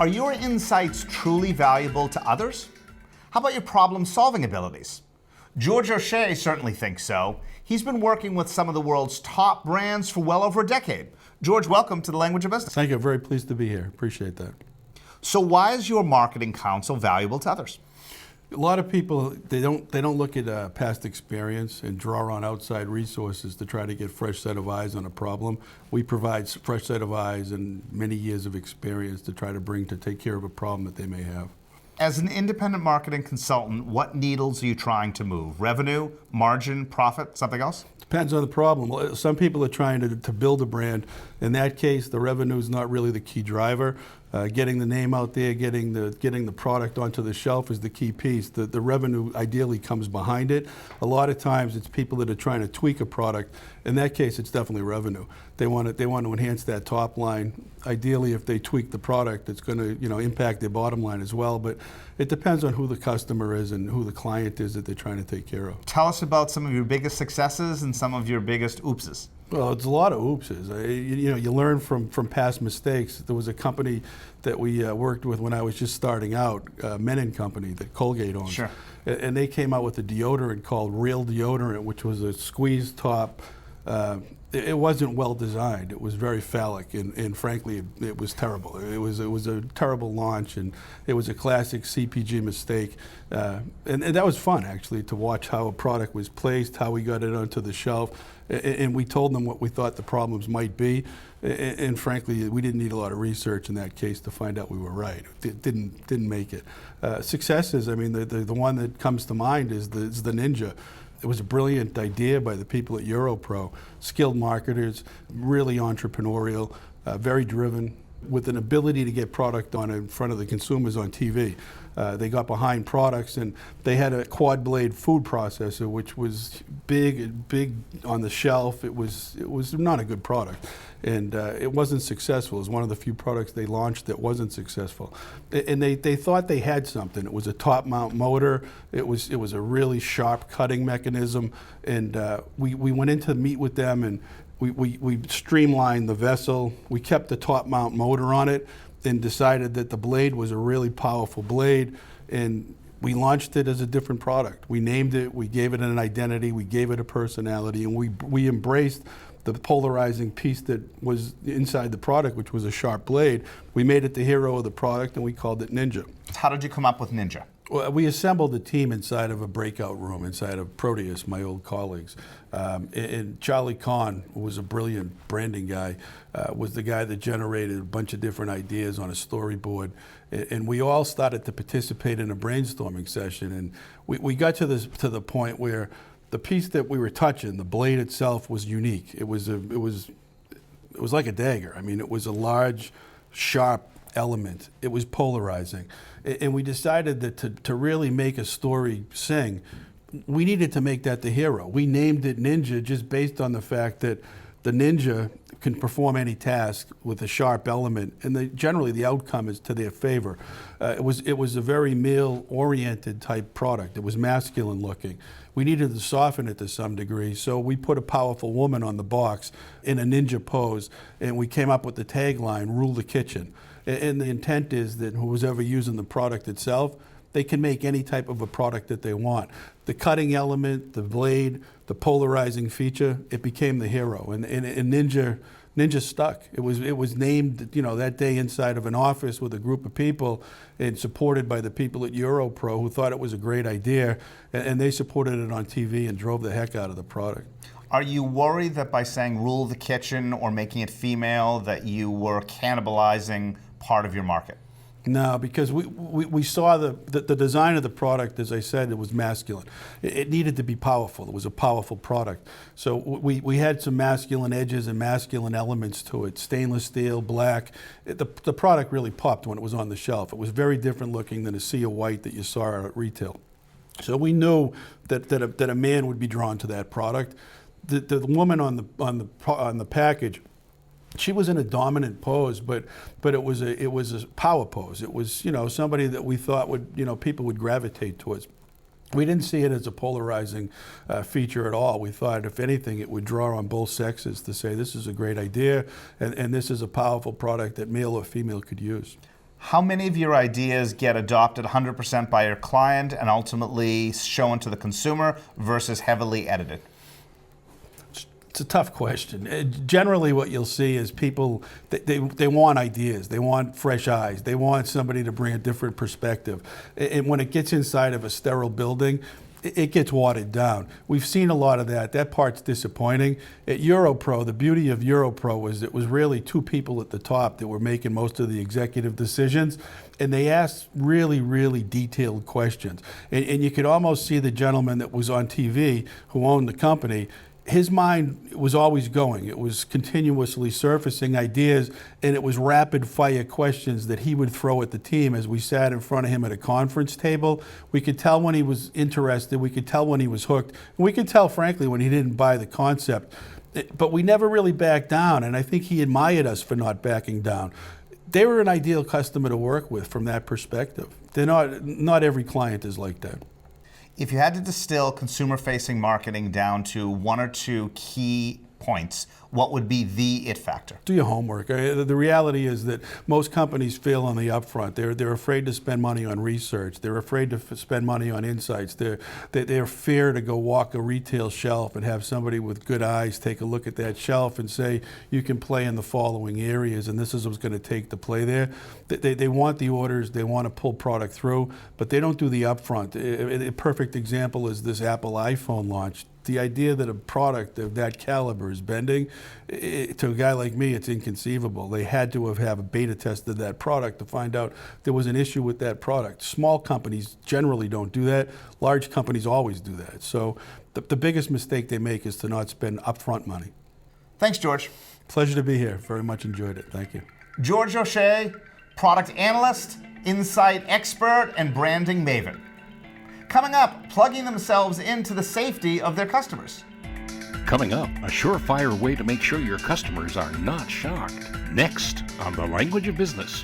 Are your insights truly valuable to others? How about your problem-solving abilities? George O'Shea certainly thinks so. He's been working with some of the world's top brands for well over a decade. George, welcome to The Language of Business. Thank you. Very pleased to be here. Appreciate that. So why is your marketing counsel valuable to others? A lot of people, they don't look at past experience and draw on outside resources to try to get fresh set of eyes on a problem. We provide fresh set of eyes and many years of experience to try to bring to take care of a problem that they may have. As an independent marketing consultant, what needles are you trying to move? Revenue, margin, profit, something else? Depends on the problem. Some people are trying to build a brand. In that case, the revenue is not really the key driver. Getting the name out there, getting the product onto the shelf is the key piece. The revenue ideally comes behind it. A lot of times it's people that are trying to tweak a product. In that case, it's definitely revenue. They want to enhance that top line. Ideally, if they tweak the product, it's going to impact their bottom line as well. But it depends on who the customer is and who the client is that they're trying to take care of. Tell us about some of your biggest successes and some of your biggest oopses. Well, it's a lot of oopses. You learn from past mistakes. There was a company that we worked with when I was just starting out, Menon Company that Colgate owns. Sure. And they came out with a deodorant called Real Deodorant, which was a squeeze top. It wasn't well designed. It was very phallic, and frankly, it was terrible. It was a terrible launch, and it was a classic CPG mistake. And that was fun, actually, to watch how a product was placed, how we got it onto the shelf, and we told them what we thought the problems might be. And frankly, we didn't need a lot of research in that case to find out we were right. It didn't make it. Successes. I mean, the one that comes to mind is the Ninja. It was a brilliant idea by the people at EuroPro, skilled marketers, really entrepreneurial, very driven, with an ability to get product on in front of the consumers on TV. They got behind products, and they had a quad blade food processor, which was big on the shelf. It was not a good product, and it wasn't successful. It was one of the few products they launched that wasn't successful. And they thought they had something. It was a top mount motor. It was a really sharp cutting mechanism, and we went in to meet with them, and we streamlined the vessel. We kept the top mount motor on it and decided that the blade was a really powerful blade, and we launched it as a different product. We named it, we gave it an identity, we gave it a personality, and we embraced the polarizing piece that was inside the product, which was a sharp blade. We made it the hero of the product, and we called it Ninja. How did you come up with Ninja? Well, we assembled a team inside of a breakout room, inside of Proteus, my old colleagues. And Charlie Kahn, who was a brilliant branding guy, was the guy that generated a bunch of different ideas on a storyboard. And we all started to participate in a brainstorming session. And we got to the point where the piece that we were touching, the blade itself, was unique. It was like a dagger. I mean, it was a large, sharp element. It was polarizing. And we decided that to really make a story sing, we needed to make that the hero. We named it Ninja just based on the fact that the ninja can perform any task with a sharp element, and generally the outcome is to their favor. It was a very male-oriented type product. It was masculine looking. We needed to soften it to some degree, so we put a powerful woman on the box in a ninja pose, and we came up with the tagline, "Rule the kitchen." And the intent is that who's ever using the product itself, they can make any type of a product that they want. The cutting element, the blade, the polarizing feature, it became the hero. And Ninja stuck. It was named, that day inside of an office with a group of people and supported by the people at EuroPro who thought it was a great idea, and they supported it on TV and drove the heck out of the product. Are you worried that by saying rule the kitchen or making it female that you were cannibalizing part of your market? No, because we saw the design of the product, as I said, it was masculine. It needed to be powerful. It was a powerful product. So we had some masculine edges and masculine elements to it, stainless steel, black. The product really popped when it was on the shelf. It was very different looking than a sea of white that you saw at retail. So we knew that a man would be drawn to that product. The woman on the package, she was in a dominant pose, but it was a power pose. It was somebody that we thought would people would gravitate towards. We didn't see it as a polarizing feature at all. We thought, if anything, it would draw on both sexes to say this is a great idea and this is a powerful product that male or female could use. How many of your ideas get adopted 100% by your client and ultimately shown to the consumer versus heavily edited? It's a tough question. Generally, what you'll see is people, they want ideas. They want fresh eyes. They want somebody to bring a different perspective. And when it gets inside of a sterile building, it gets watered down. We've seen a lot of that. That part's disappointing. At Europro, the beauty of Europro was it was really two people at the top that were making most of the executive decisions, and they asked really, really detailed questions. And you could almost see the gentleman that was on TV who owned the company. His mind was always going. It was continuously surfacing ideas, and it was rapid fire questions that he would throw at the team as we sat in front of him at a conference table. We could tell when he was interested. We could tell when he was hooked. And we could tell, frankly, when he didn't buy the concept. But we never really backed down, and I think he admired us for not backing down. They were an ideal customer to work with from that perspective. Not every client is like that. If you had to distill consumer-facing marketing down to one or two key points, what would be the it factor? Do your homework. The reality is that most companies fail on the upfront. They're afraid to spend money on research. They're afraid to spend money on insights. They're fear to go walk a retail shelf and have somebody with good eyes take a look at that shelf and say, you can play in the following areas, and this is what's going to take to play there. They want the orders. They want to pull product through, but they don't do the upfront. A perfect example is this Apple iPhone launch. The idea that a product of that caliber is bending, to a guy like me, it's inconceivable. They had to have beta tested that product to find out there was an issue with that product. Small companies generally don't do that. Large companies always do that. So the biggest mistake they make is to not spend upfront money. Thanks, George. Pleasure to be here. Very much enjoyed it. Thank you. George O'Shea, product analyst, insight expert, and branding maven. Coming up, plugging themselves into the safety of their customers. Coming up, a surefire way to make sure your customers are not shocked. Next on The Language of Business.